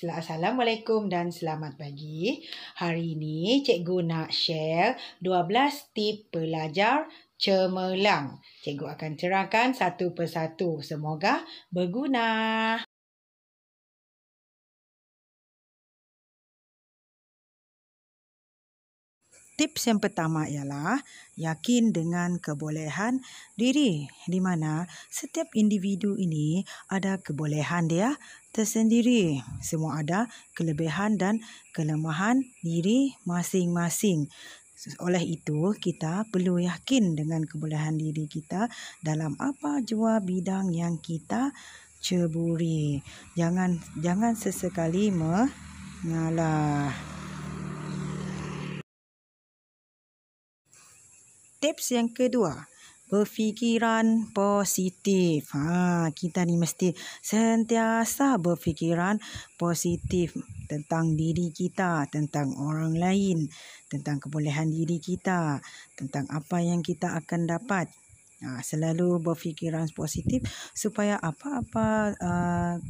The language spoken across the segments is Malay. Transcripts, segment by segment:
Assalamualaikum dan selamat pagi. Hari ini cikgu nak share 12 tip pelajar cemerlang. Cikgu akan terangkan satu persatu. Semoga berguna. Tips yang pertama ialah yakin dengan kebolehan diri, di mana setiap individu ini ada kebolehan dia tersendiri. Semua ada kelebihan dan kelemahan diri masing-masing. Oleh itu, kita perlu yakin dengan kebolehan diri kita dalam apa jua bidang yang kita ceburi. Jangan sesekali mengalah. Tips yang kedua, berfikiran positif. Kita ni mesti sentiasa berfikiran positif tentang diri kita, tentang orang lain, tentang kebolehan diri kita, tentang apa yang kita akan dapat. Selalu berfikiran positif supaya apa-apa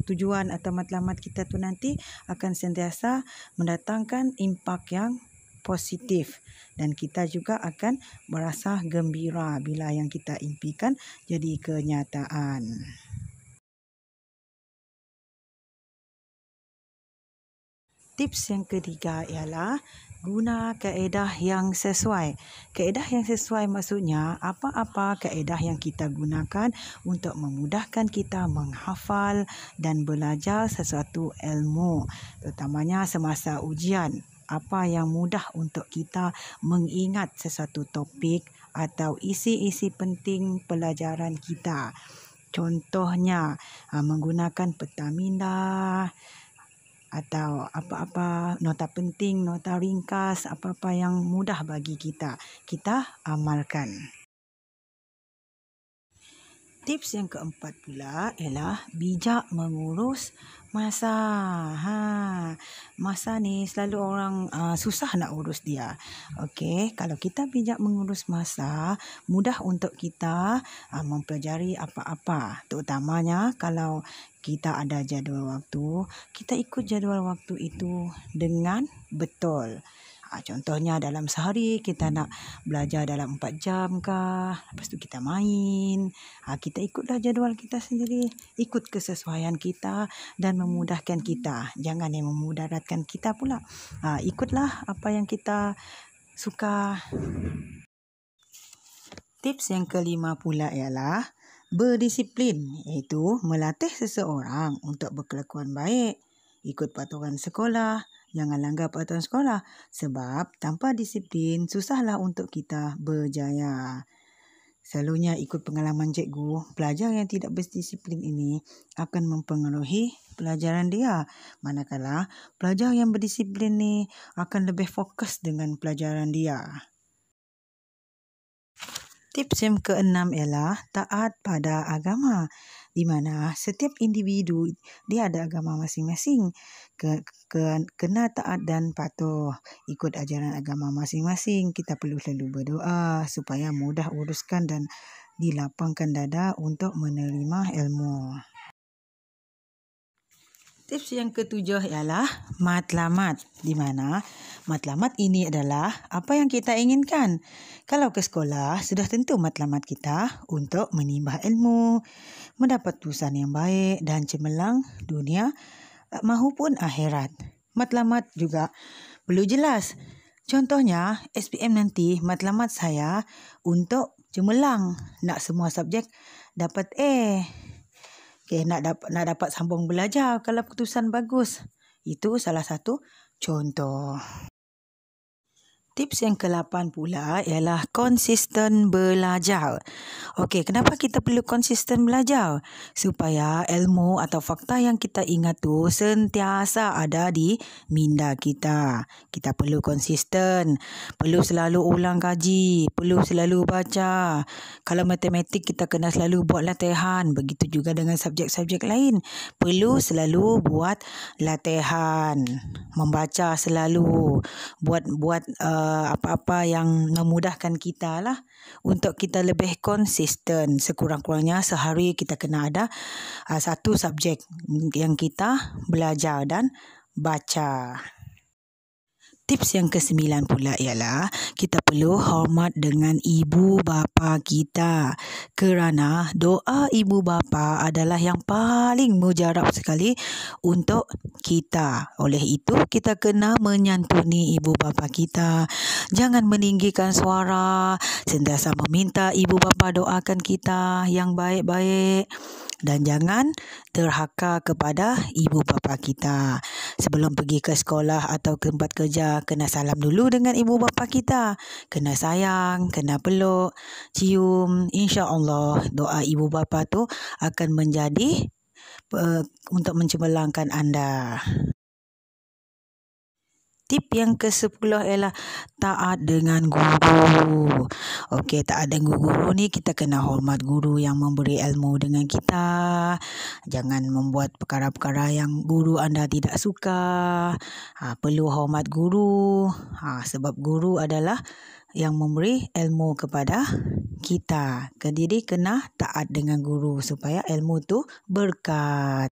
tujuan atau matlamat kita tu nanti akan sentiasa mendatangkan impak yang positif, dan kita juga akan merasa gembira bila yang kita impikan jadi kenyataan. Tips yang ketiga ialah guna kaedah yang sesuai. Kaedah yang sesuai maksudnya apa-apa kaedah yang kita gunakan untuk memudahkan kita menghafal dan belajar sesuatu ilmu, terutamanya semasa ujian. Apa yang mudah untuk kita mengingat sesuatu topik atau isi-isi penting pelajaran kita. Contohnya menggunakan peta minda atau apa-apa nota penting, nota ringkas, apa-apa yang mudah bagi kita amalkan. Tips yang keempat pula ialah bijak mengurus masa. Masa ni selalu orang susah nak urus dia. Okey, kalau kita bijak mengurus masa, mudah untuk kita mempelajari apa-apa. Terutamanya kalau kita ada jadual waktu, kita ikut jadual waktu itu dengan betul. Contohnya dalam sehari kita nak belajar dalam 4 jam kah, lepas tu kita main. Kita ikutlah jadual kita sendiri, ikut kesesuaian kita dan memudahkan kita. Jangan yang memudaratkan kita pula. Ikutlah apa yang kita suka. Tips yang kelima pula ialah berdisiplin, iaitu melatih seseorang untuk berkelakuan baik. Ikut peraturan sekolah, jangan langgar peraturan sekolah. Sebab tanpa disiplin, susahlah untuk kita berjaya. Selalunya ikut pengalaman cikgu, pelajar yang tidak berdisiplin ini akan mempengaruhi pelajaran dia. Manakala pelajar yang berdisiplin ni akan lebih fokus dengan pelajaran dia. Tips yang keenam ialah taat pada agama, di mana setiap individu dia ada agama masing-masing. Kena taat dan patuh ikut ajaran agama masing-masing. Kita perlu selalu berdoa supaya mudah uruskan dan dilapangkan dada untuk menerima ilmu. Tips yang ketujuh ialah matlamat, di mana matlamat ini adalah apa yang kita inginkan. Kalau ke sekolah, sudah tentu matlamat kita untuk menimba ilmu, mendapat lulusan yang baik dan cemerlang dunia mahupun akhirat. Matlamat juga perlu jelas. Contohnya, SPM nanti matlamat saya untuk cemerlang, nak semua subjek dapat A. Nak dapat sambung belajar kalau keputusan bagus. Itu salah satu contoh. Tips yang ke-8 pula ialah konsisten belajar. Okey, kenapa kita perlu konsisten belajar? Supaya ilmu atau fakta yang kita ingat tu sentiasa ada di minda kita. Kita perlu konsisten, perlu selalu ulang kaji, perlu selalu baca. Kalau matematik kita kena selalu buat latihan, begitu juga dengan subjek-subjek lain. Perlu selalu buat latihan, membaca selalu, buat apa-apa yang memudahkan kita lah untuk kita lebih konsisten. Sekurang-kurangnya sehari kita kena ada satu subjek yang kita belajar dan baca. Tips yang ke-9 pula ialah kita perlu hormat dengan ibu bapa kita, kerana doa ibu bapa adalah yang paling mujarab sekali untuk kita. Oleh itu kita kena menyantuni ibu bapa kita. Jangan meninggikan suara, sentiasa meminta ibu bapa doakan kita yang baik-baik. Dan jangan derhaka kepada ibu bapa kita. Sebelum pergi ke sekolah atau ke tempat kerja, kena salam dulu dengan ibu bapa kita. Kena sayang, kena peluk, cium. InsyaAllah doa ibu bapa tu akan menjadi untuk mencemerlangkan anda. Tip yang ke-10 ialah taat dengan guru. Okey, taat dengan guru ni kita kena hormat guru yang memberi ilmu dengan kita. Jangan membuat perkara-perkara yang guru anda tidak suka. Perlu hormat guru. Sebab guru adalah yang memberi ilmu kepada kita. Jadi kena taat dengan guru supaya ilmu tu berkat.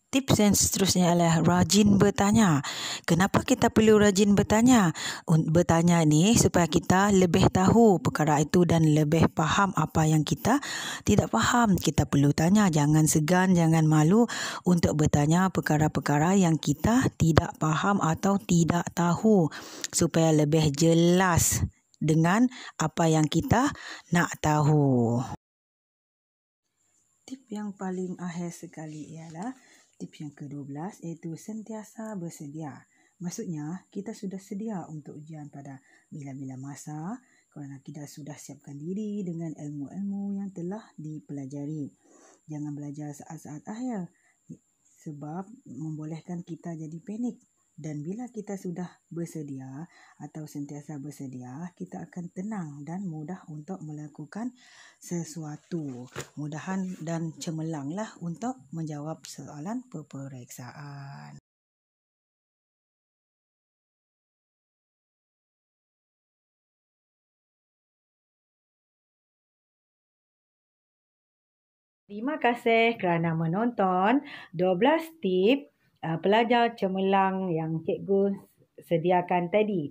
Tips yang seterusnya adalah rajin bertanya. Kenapa kita perlu rajin bertanya? Bertanya ni supaya kita lebih tahu perkara itu dan lebih faham apa yang kita tidak faham. Kita perlu tanya, jangan segan, jangan malu untuk bertanya perkara-perkara yang kita tidak faham atau tidak tahu supaya lebih jelas dengan apa yang kita nak tahu. Tip yang paling akhir sekali ialah tip yang ke-12 iaitu sentiasa bersedia. Maksudnya kita sudah sedia untuk ujian pada bila-bila masa kerana kita sudah siapkan diri dengan ilmu-ilmu yang telah dipelajari. Jangan belajar saat-saat akhir sebab membolehkan kita jadi panik. Dan bila kita sudah bersedia atau sentiasa bersedia, kita akan tenang dan mudah untuk melakukan sesuatu. Mudahan dan cemerlanglah untuk menjawab soalan peperiksaan. Terima kasih kerana menonton 12 tip pelajar cemerlang yang cikgu sediakan tadi.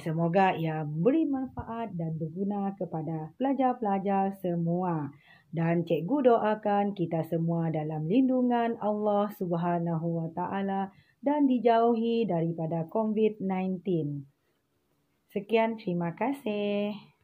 Semoga ia beri manfaat dan berguna kepada pelajar-pelajar semua. Dan cikgu doakan kita semua dalam lindungan Allah Subhanahu Wa Taala dan dijauhi daripada COVID-19. Sekian, terima kasih.